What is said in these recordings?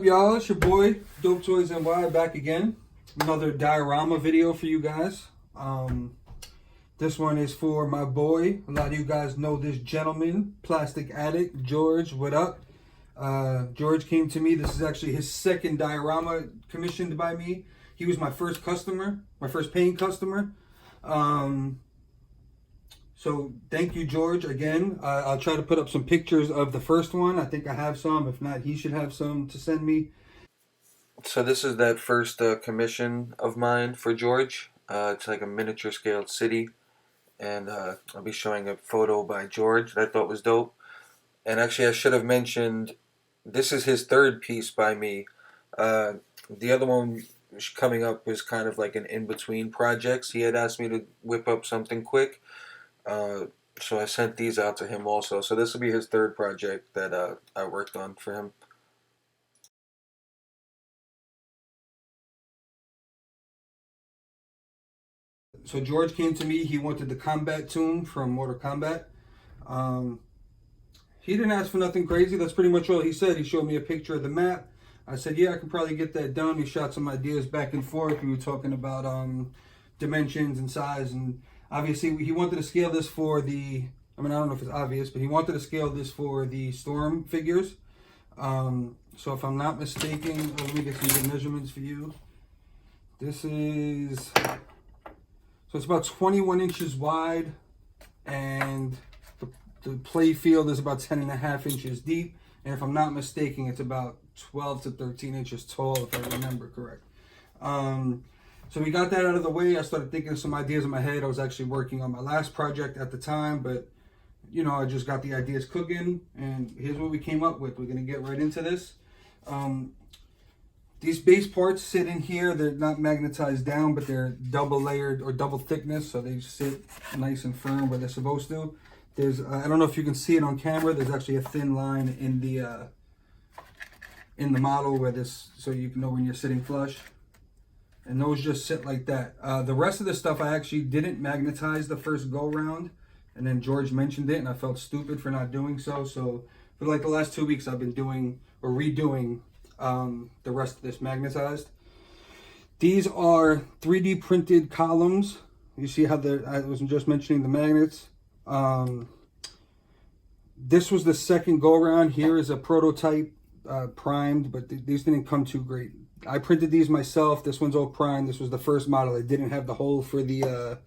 y'all? It's your boy, Dope Toys NY, back again. Another diorama video for you guys. This one is for my boy. A lot of you guys know this gentleman, Plastic Addict, George. What up? George came to me. This is actually his second diorama commissioned by me. He was my first customer, my first paying customer. So thank you, George, again. I'll try to put up some pictures of the first one. I think I have some. If not, he should have some to send me. So this is that first commission of mine for George. It's like a miniature scaled city. And I'll be showing a photo by George that I thought was dope. And actually, I should have mentioned, this is his third piece by me. The other one coming up was kind of like an in-between projects. He had asked me to whip up something quick. So I sent these out to him also. So this will be his third project that I worked on for him. So George came to me. He wanted the Kombat tomb from Mortal Kombat. He didn't ask for nothing crazy. That's pretty much all he said. He showed me a picture of the map. I said, yeah, I can probably get that done. We shot some ideas back and forth. We were talking about dimensions and size, and obviously he wanted to scale this for the, I mean, I don't know if it's obvious, but he wanted to scale this for the Storm figures. So if I'm not mistaken, let me get some good measurements for you. This is, so it's about 21 inches wide, and the play field is about 10.5 inches deep. And if I'm not mistaken, it's about 12 to 13 inches tall, if I remember correct. So we got that out of the way. I started thinking of some ideas in my head. I was actually working on my last project at the time, but you know, I just got the ideas cooking, and here's what we came up with. We're gonna get right into this. These base parts sit in here. They're not magnetized down, but they're double layered or double thickness, so they sit nice and firm where they're supposed to. There's, I don't know if you can see it on camera, there's actually a thin line in the model where this, so you can know when you're sitting flush. And those just sit like that. The rest of the stuff I actually didn't magnetize the first go round, and then George mentioned it and I felt stupid for not doing so. So for like the last 2 weeks I've been doing or redoing the rest of this magnetized. These are 3D printed columns. You see how I was just mentioning the magnets. This was the second go around. Here is a prototype primed, but these didn't come too great. I printed these myself. This one's all primed. This was the first model. It didn't have the hole for the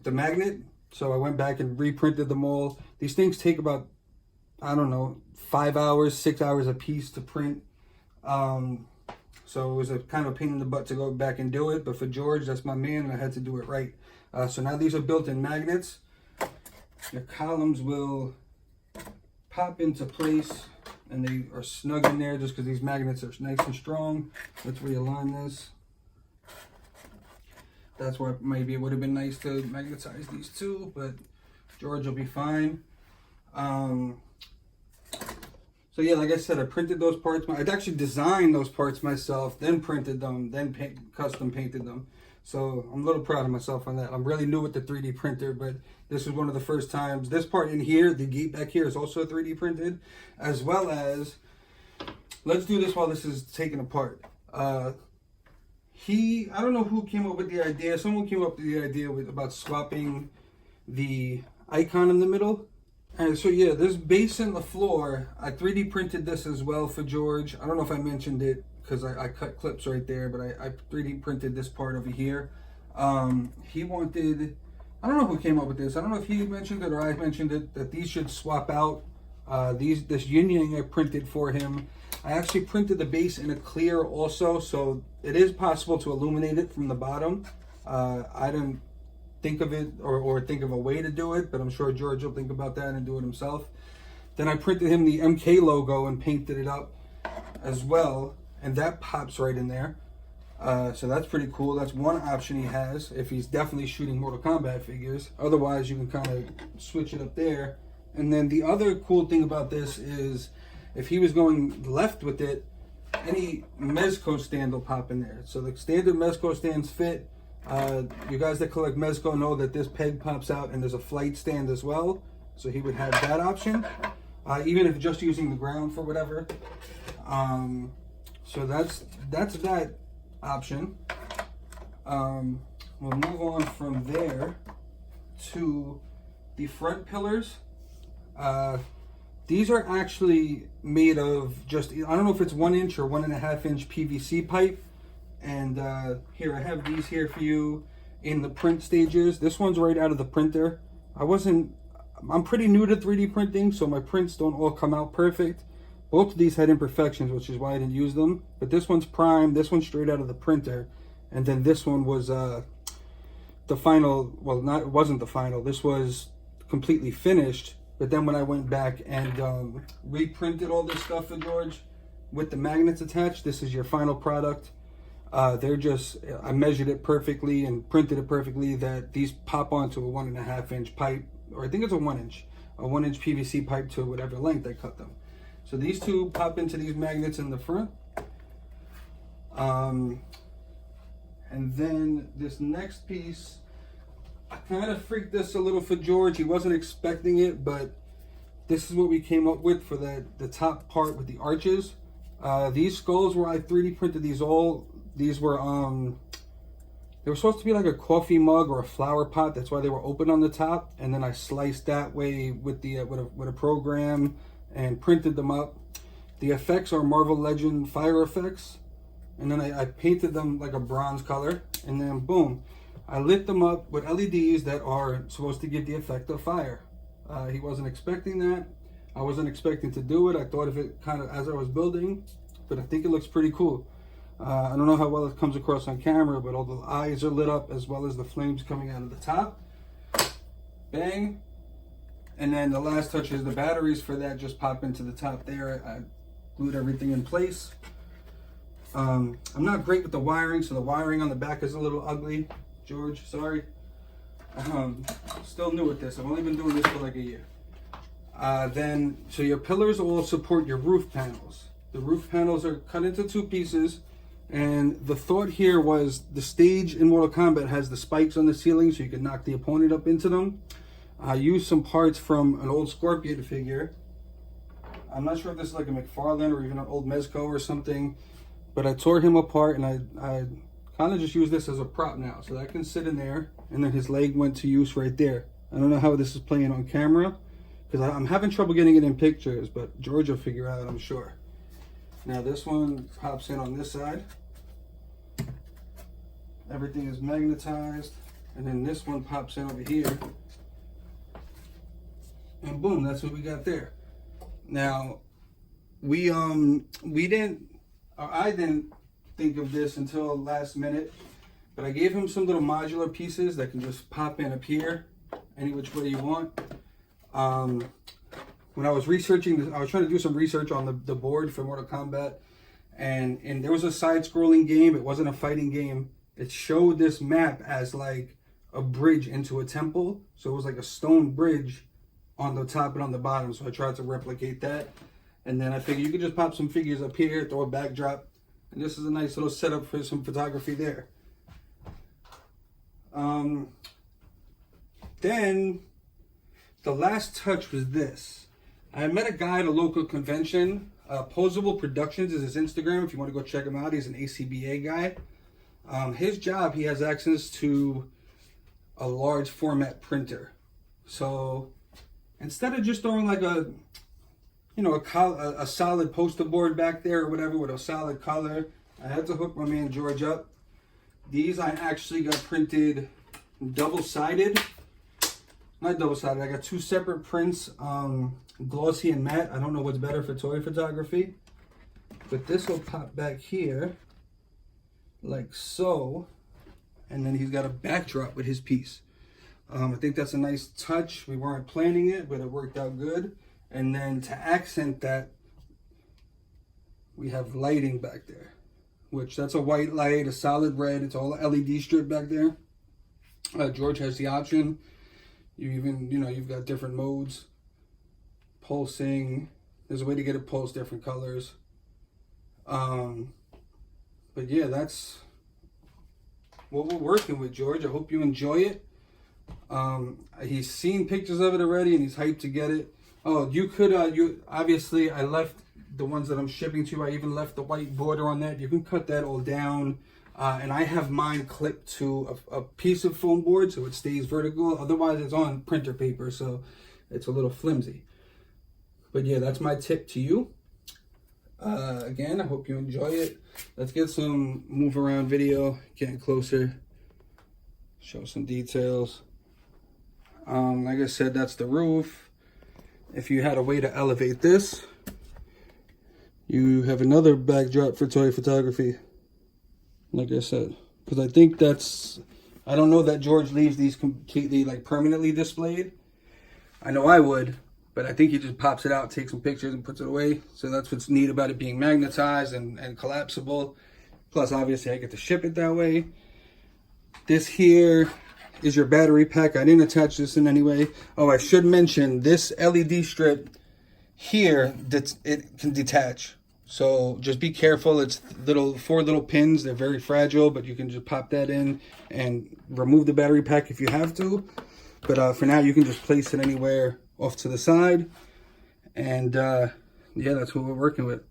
magnet, so I went back and reprinted them all. These things take about, I don't know, 5 hours, 6 hours a piece to print. So it was a kind of pain in the butt to go back and do it, but for George, that's my man, and I had to do it right. So now these are built-in magnets. The columns will pop into place, and they are snug in there just because these magnets are nice and strong. Let's realign this. That's why maybe it would have been nice to magnetize these two, but George will be fine. So yeah, like I said, I printed those parts. I'd actually designed those parts myself, then printed them, then custom painted them. So I'm a little proud of myself on that. I'm really new with the 3D printer, but this is one of the first times. This part in here, the gate back here, is also 3D printed, as well as, let's do this while this is taken apart. I don't know who came up with the idea. Someone came up with the idea about swapping the icon in the middle. And so yeah, this base in the floor, I 3D printed this as well for George. I don't know if I mentioned it because I cut clips right there, but I 3D printed this part over here. He wanted, I don't know who came up with this. I don't know if he mentioned it or I mentioned it, that these should swap out. This yin yang I printed for him. I actually printed the base in a clear also, so it is possible to illuminate it from the bottom. I didn't think of it or think of a way to do it, but I'm sure George will think about that and do it himself. Then I printed him the MK logo and painted it up as well, and that pops right in there. So that's pretty cool. That's one option he has if he's definitely shooting Mortal Kombat figures. Otherwise, you can kind of switch it up there. And then the other cool thing about this is if he was going left with it, any Mezco stand will pop in there. So the standard Mezco stands fit. You guys that collect Mezco know that this peg pops out and there's a flight stand as well. So he would have that option, even if just using the ground for whatever. So that's that option. We'll move on from there to the front pillars. These are actually made of just, I don't know if it's 1 inch or 1.5 inch PVC pipe. And here, I have these here for you in the print stages. This one's right out of the printer. I'm pretty new to 3D printing, so my prints don't all come out perfect. Both of these had imperfections, which is why I didn't use them. But this one's prime, this one's straight out of the printer. And then this one was the final, well, it wasn't the final. This was completely finished. But then when I went back and reprinted all this stuff for George with the magnets attached, this is your final product. I measured it perfectly and printed it perfectly that these pop onto a 1.5 inch pipe, or I think it's a 1 inch PVC pipe to whatever length I cut them. So these two pop into these magnets in the front. And then this next piece, I kind of freaked this a little for George. He wasn't expecting it, but this is what we came up with for the top part with the arches. These skulls where I 3D printed these all. These were they were supposed to be like a coffee mug or a flower pot. That's why they were open on the top. And then I sliced that way with the with a program and printed them up. The effects are Marvel Legend fire effects. And then I painted them like a bronze color. And then boom, I lit them up with LEDs that are supposed to give the effect of fire. He wasn't expecting that. I wasn't expecting to do it. I thought of it kind of as I was building, but I think it looks pretty cool. I don't know how well it comes across on camera, but all the eyes are lit up as well as the flames coming out of the top. Bang. And then the last touch is the batteries for that just pop into the top there. I glued everything in place. I'm not great with the wiring, so the wiring on the back is a little ugly. George, sorry. Still new at this. I've only been doing this for like a year. So your pillars all support your roof panels. The roof panels are cut into 2 pieces. And the thought here was the stage in Mortal Kombat has the spikes on the ceiling so you can knock the opponent up into them. I used some parts from an old Scorpion figure. I'm not sure if this is like a McFarlane or even an old Mezco or something, but I tore him apart and I kind of just use this as a prop now. So that can sit in there, and then his leg went to use right there. I don't know how this is playing on camera because I'm having trouble getting it in pictures, but George will figure out, I'm sure. Now this one pops in on this side. Everything is magnetized. And then this one pops in over here. And boom, that's what we got there. Now, I didn't think of this until last minute, but I gave him some little modular pieces that can just pop in up here, any which way you want. When I was researching this, I was trying to do some research on the board for Mortal Kombat, and there was a side-scrolling game. It wasn't a fighting game. It showed this map as like a bridge into a temple. So it was like a stone bridge on the top and on the bottom. So I tried to replicate that. And then I figured you could just pop some figures up here, throw a backdrop. And this is a nice little setup for some photography there. Then the last touch was this. I met a guy at a local convention. Posable Productions is his Instagram. If you want to go check him out, he's an ACBA guy. His job, he has access to a large format printer. So instead of just throwing like a solid poster board back there or whatever with a solid color, I had to hook my man George up. These I actually got printed double-sided. Not double-sided, I got 2 separate prints, glossy and matte. I don't know what's better for toy photography. But this will pop back here, like so. And then he's got a backdrop with his piece. I think that's a nice touch. We weren't planning it, but it worked out good. And then to accent that, we have lighting back there, which that's a white light, a solid red. It's all LED strip back there. George has the option. You've got different modes. Pulsing. There's a way to get it pulse different colors. But yeah, that's what we're working with, George. I hope you enjoy it. He's seen pictures of it already and he's hyped to get it. Oh, you could, obviously I left the ones that I'm shipping to you. I even left the white border on that. You can cut that all down. And I have mine clipped to a piece of foam board so it stays vertical. Otherwise, it's on printer paper, so it's a little flimsy. But yeah, that's my tip to you. Again, I hope you enjoy it. Let's get some move around video, getting closer, show some details. Like I said, that's the roof. If you had a way to elevate this, you have another backdrop for toy photography. Like I said, because I think that's, I don't know that George leaves these completely like permanently displayed. I know I would, but I think he just pops it out, takes some pictures and puts it away. So that's what's neat about it being magnetized and collapsible. Plus, obviously, I get to ship it that way. This here is your battery pack. I didn't attach this in any way. Oh, I should mention this LED strip here, that it can detach. So just be careful. It's four little pins. They're very fragile, but you can just pop that in and remove the battery pack if you have to. But for now, you can just place it anywhere off to the side. And yeah, that's what we're working with.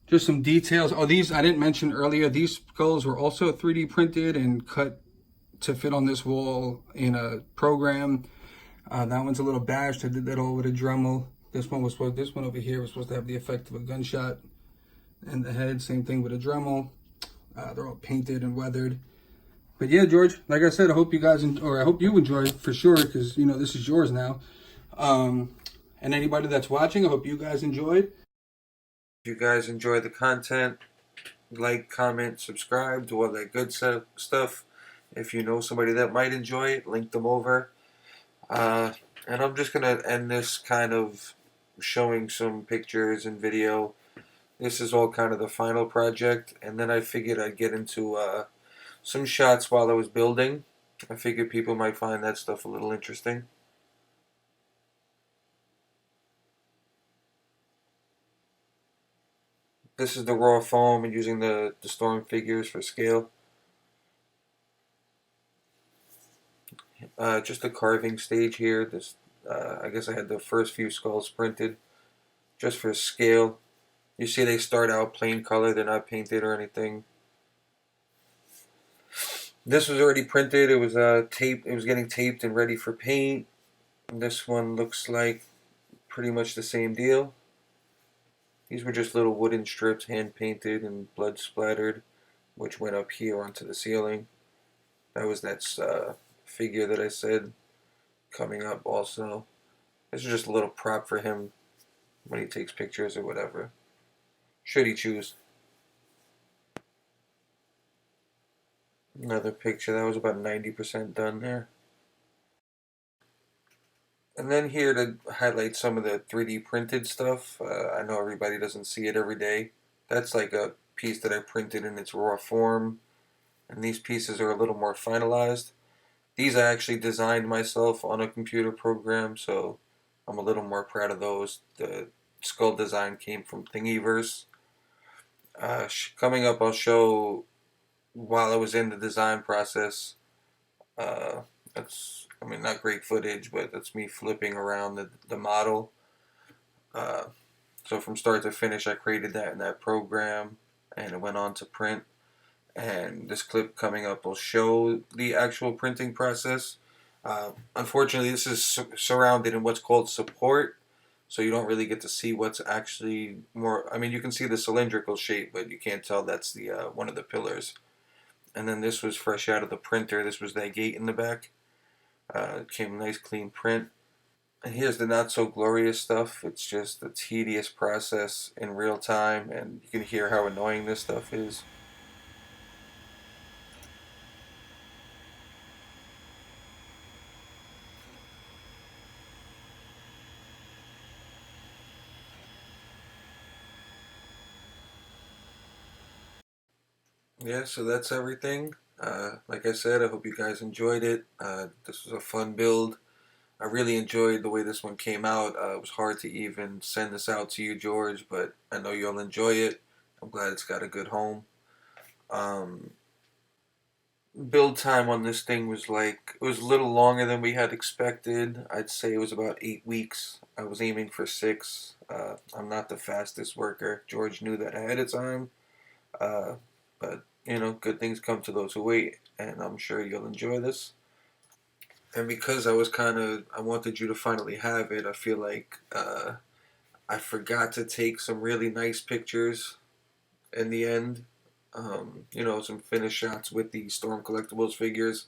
Just some details. Oh, these I didn't mention earlier. These skulls were also 3D printed and cut to fit on this wall in a program. That one's a little bashed. I did that all with a Dremel. This one over here was supposed to have the effect of a gunshot in the head. Same thing with a Dremel. They're all painted and weathered. But yeah, George, like I said, I hope you guys, I hope you enjoy it for sure, because you know this is yours now. And anybody that's watching, I hope you guys enjoyed. If you guys enjoy the content, like, comment, subscribe, do all that good stuff. If you know somebody that might enjoy it, link them over. And I'm just going to end this kind of showing some pictures and video. This is all kind of the final project, and then I figured I'd get into some shots while I was building. I figured people might find that stuff a little interesting. This is the raw foam and using the storm figures for scale. Just a carving stage here. This, I guess I had the first few skulls printed just for scale. You see they start out plain color, they're not painted or anything. This was already printed, it was taped, it was getting taped and ready for paint. And this one looks like pretty much the same deal. These were just little wooden strips, hand painted and blood splattered, which went up here onto the ceiling. That was that figure that I said coming up also. This is just a little prop for him when he takes pictures or whatever, should he choose. Another picture, that was about 90% done there. And then here to highlight some of the 3D printed stuff. I know everybody doesn't see it every day. That's like a piece that I printed in its raw form. And these pieces are a little more finalized. These I actually designed myself on a computer program, so I'm a little more proud of those. The skull design came from Thingiverse. Coming up, I'll show while I was in the design process. That's, I mean, not great footage, but that's me flipping around the model. So from start to finish, I created that in that program, and it went on to print. And this clip coming up will show the actual printing process. Unfortunately, this is surrounded in what's called support, so you don't really get to see what's actually more. I mean, you can see the cylindrical shape, but you can't tell that's the one of the pillars. And then this was fresh out of the printer. This was that gate in the back. It came nice, clean print. And here's the not so glorious stuff. It's just a tedious process in real time, and you can hear how annoying this stuff is. Yeah, so that's everything. Like I said, I hope you guys enjoyed it. This was a fun build. I really enjoyed the way this one came out. It was hard to even send this out to you, George, but I know you'll enjoy it. I'm glad it's got a good home. Um, build time on this thing was like, it was a little longer than we had expected. I'd say it was about 8 weeks. I was aiming for 6. I'm not the fastest worker. George knew that ahead of time. Uh, but good things come to those who wait, and I'm sure you'll enjoy this. And because I wanted you to finally have it. I feel like I forgot to take some really nice pictures in the end. Some finished shots with the Storm Collectibles figures,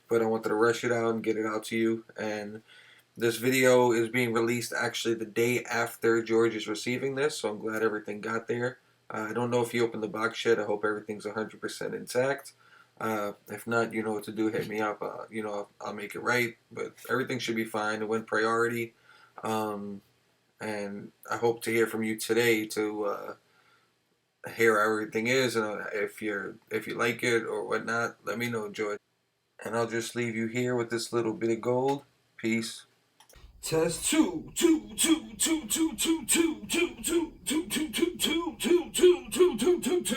but I wanted to rush it out and get it out to you. And this video is being released actually the day after George is receiving this, so I'm glad everything got there. I don't know if you opened the box yet. I hope everything's 100% intact. If not, you know what to do. Hit me up. I'll make it right. But everything should be fine. It went priority. Um, and I hope to hear from you today to hear how everything is, and if you like it or whatnot, let me know, George. And I'll just leave you here with this little bit of gold. Peace. Test two, two, two, two, two, two, two, two, two, two, two, two, two, two, two, two, two, two, two.